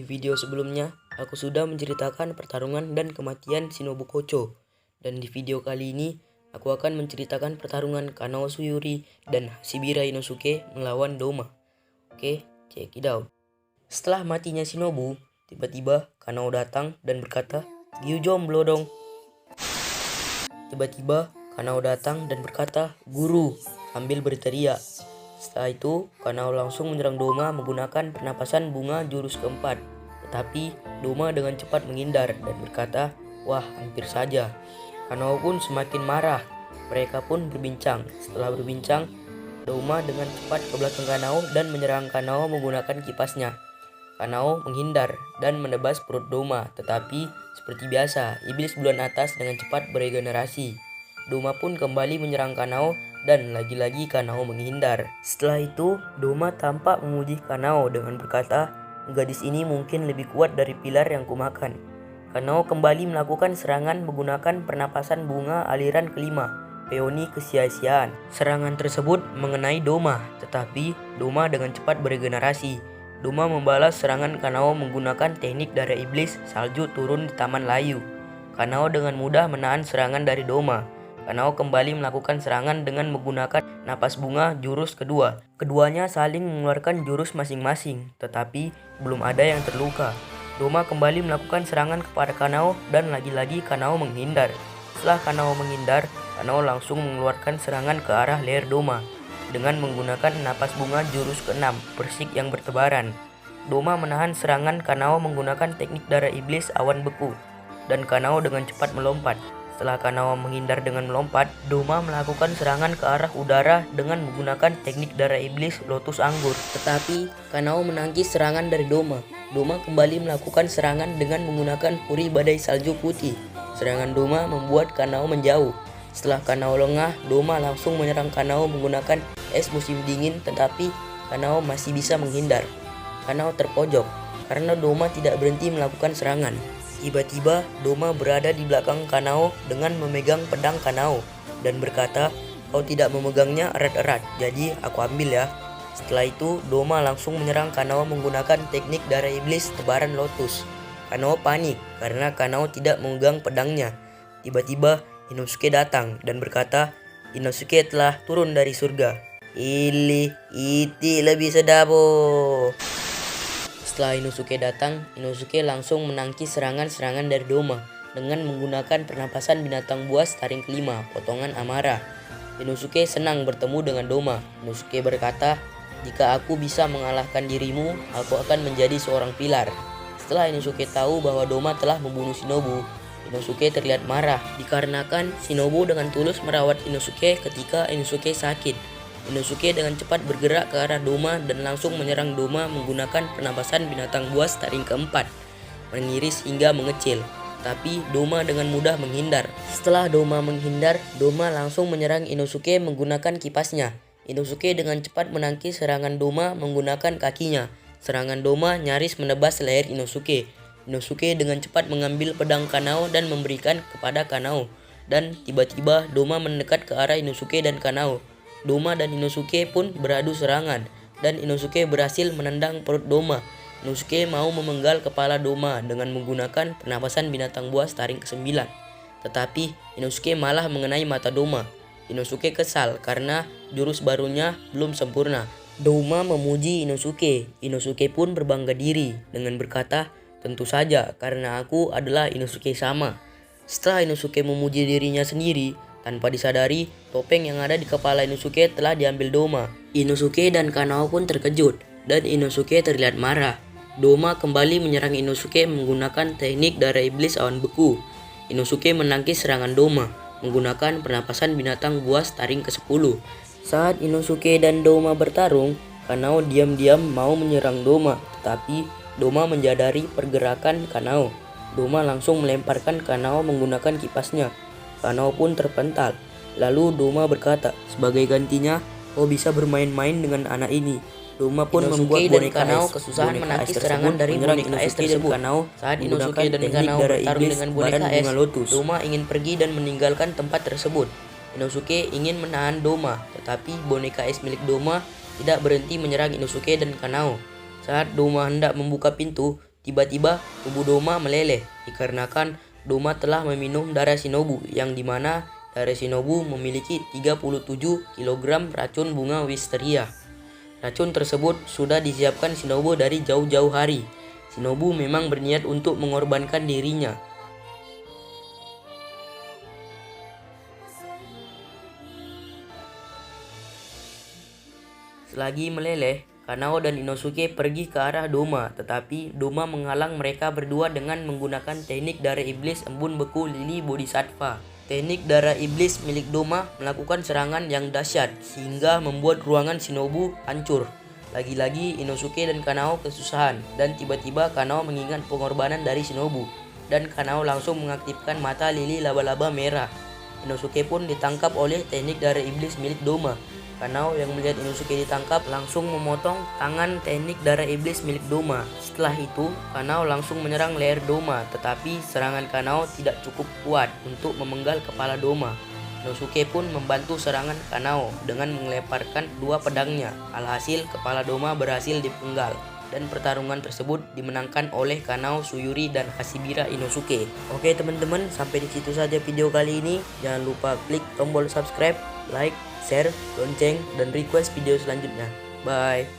Di video sebelumnya, aku sudah menceritakan pertarungan dan kematian Shinobu Kocho. Dan di video kali ini, aku akan menceritakan pertarungan Kanao Suyuri dan Hashibira Inosuke melawan Doma. Oke, check it out. Setelah matinya Shinobu, tiba-tiba Kanao datang dan berkata, "Giu jomblo dong." Tiba-tiba Kanao datang dan berkata, "Guru," sambil berteriak. Setelah itu, Kanao langsung menyerang Doma menggunakan pernapasan bunga jurus keempat. Tetapi Doma dengan cepat menghindar dan berkata, "Wah, hampir saja." Kanao pun semakin marah. Mereka pun berbincang. Setelah berbincang, Doma dengan cepat ke belakang Kanao dan menyerang Kanao menggunakan kipasnya. Kanao menghindar dan menebas perut Doma, tetapi seperti biasa, iblis bulan atas dengan cepat beregenerasi. Doma pun kembali menyerang Kanao dan lagi-lagi Kanao menghindar. Setelah itu, Doma tampak memuji Kanao dengan berkata, "Gadis ini mungkin lebih kuat dari pilar yang kumakan." Kanao kembali melakukan serangan menggunakan pernapasan bunga aliran kelima, peoni kesia-siaan. Serangan tersebut mengenai Doma, tetapi Doma dengan cepat beregenerasi. Doma membalas serangan Kanao menggunakan teknik darah iblis salju turun di Taman Layu. Kanao dengan mudah menahan serangan dari Doma. Kanao kembali melakukan serangan dengan menggunakan napas bunga jurus kedua. Keduanya saling mengeluarkan jurus masing-masing, tetapi belum ada yang terluka. Doma kembali melakukan serangan kepada Kanao dan lagi-lagi Kanao menghindar. Setelah Kanao menghindar, Kanao langsung mengeluarkan serangan ke arah leher Doma dengan menggunakan napas bunga jurus ke-6, persik yang bertebaran. Doma menahan serangan Kanao menggunakan teknik darah iblis awan beku, dan Kanao dengan cepat melompat. Setelah Kanao menghindar dengan melompat, Doma melakukan serangan ke arah udara dengan menggunakan teknik darah iblis lotus anggur. Tetapi Kanao menangkis serangan dari Doma. Doma kembali melakukan serangan dengan menggunakan puri badai salju putih. Serangan Doma membuat Kanao menjauh. Setelah Kanao lengah, Doma langsung menyerang Kanao menggunakan es musim dingin, tetapi Kanao masih bisa menghindar. Kanao terpojok karena Doma tidak berhenti melakukan serangan. Tiba-tiba Doma berada di belakang Kanao dengan memegang pedang Kanao dan berkata, "Kau tidak memegangnya erat-erat, jadi aku ambil ya." Setelah itu Doma langsung menyerang Kanao menggunakan teknik darah iblis tebaran lotus. Kanao panik karena Kanao tidak memegang pedangnya. Tiba-tiba Inosuke datang dan berkata, "Inosuke telah turun dari surga. Iti lebih sedabo." Setelah Inosuke datang, Inosuke langsung menangkis serangan-serangan dari Doma dengan menggunakan pernapasan binatang buas taring kelima, potongan Amara. Inosuke senang bertemu dengan Doma. Inosuke berkata, "Jika aku bisa mengalahkan dirimu, aku akan menjadi seorang pilar." Setelah Inosuke tahu bahwa Doma telah membunuh Shinobu, Inosuke terlihat marah dikarenakan Shinobu dengan tulus merawat Inosuke ketika Inosuke sakit. Inosuke dengan cepat bergerak ke arah Doma dan langsung menyerang Doma menggunakan penapasan binatang buas taring keempat, mengiris hingga mengecil. Tapi Doma dengan mudah menghindar. Setelah Doma menghindar, Doma langsung menyerang Inosuke menggunakan kipasnya. Inosuke dengan cepat menangkis serangan Doma menggunakan kakinya. Serangan Doma nyaris menebas leher Inosuke. Inosuke dengan cepat mengambil pedang Kanao dan memberikan kepada Kanao. Dan tiba-tiba Doma mendekat ke arah Inosuke dan Kanao. Doma dan Inosuke pun beradu serangan, dan Inosuke berhasil menendang perut Doma. Inosuke mau memenggal kepala Doma dengan menggunakan pernapasan binatang buas taring ke-9. Tetapi Inosuke malah mengenai mata Doma. Inosuke kesal karena jurus barunya belum sempurna. Doma memuji Inosuke. Inosuke pun berbangga diri dengan berkata, "Tentu saja, karena aku adalah Inosuke sama." Setelah Inosuke memuji dirinya sendiri, tanpa disadari, topeng yang ada di kepala Inosuke telah diambil Doma. Inosuke dan Kanao pun terkejut, dan Inosuke terlihat marah. Doma kembali menyerang Inosuke menggunakan teknik darah iblis awan beku. Inosuke menangkis serangan Doma menggunakan pernapasan binatang buas taring ke-10. Saat Inosuke dan Doma bertarung, Kanao diam-diam mau menyerang Doma, tetapi Doma menyadari pergerakan Kanao. Doma langsung melemparkan Kanao menggunakan kipasnya. Kanao pun terpental. Lalu Doma berkata, "Sebagai gantinya, kau bisa bermain-main dengan anak ini." Doma pun membuat boneka Kanao kesusahan menangkis serangan dari boneka es tersebut. Saat Inosuke dan Kanao bertarung dengan boneka es, Doma ingin pergi dan meninggalkan tempat tersebut. Inosuke ingin menahan Doma, tetapi boneka es milik Doma tidak berhenti menyerang Inosuke dan Kanao. Saat Doma hendak membuka pintu, Tiba-tiba tubuh Doma meleleh dikarenakan Doma telah meminum darah Shinobu, yang dimana darah Shinobu memiliki 37 kg racun bunga wisteria. Racun tersebut sudah disiapkan Shinobu dari jauh-jauh hari. Shinobu memang berniat untuk mengorbankan dirinya. Selagi meleleh, Kanao dan Inosuke pergi ke arah Doma, tetapi Doma menghalang mereka berdua dengan menggunakan teknik darah iblis embun beku lili bodhisattva. Teknik darah iblis milik Doma melakukan serangan yang dahsyat sehingga membuat ruangan Shinobu hancur. Lagi-lagi Inosuke dan Kanao kesusahan, dan tiba-tiba Kanao mengingat pengorbanan dari Shinobu, dan Kanao langsung mengaktifkan mata lili laba-laba merah. Inosuke pun ditangkap oleh teknik darah iblis milik Doma. Kanao yang melihat Inosuke ditangkap langsung memotong tangan teknik darah iblis milik Doma. Setelah itu, Kanao langsung menyerang leher Doma, tetapi serangan Kanao tidak cukup kuat untuk memenggal kepala Doma. Inosuke pun membantu serangan Kanao dengan melemparkan dua pedangnya. Alhasil, kepala Doma berhasil dipenggal, dan pertarungan tersebut dimenangkan oleh Kanao, Suyuri, dan Hashibira Inosuke. Oke teman-teman, sampai di situ saja video kali ini. Jangan lupa klik tombol subscribe, like, share, lonceng, dan request video selanjutnya. Bye.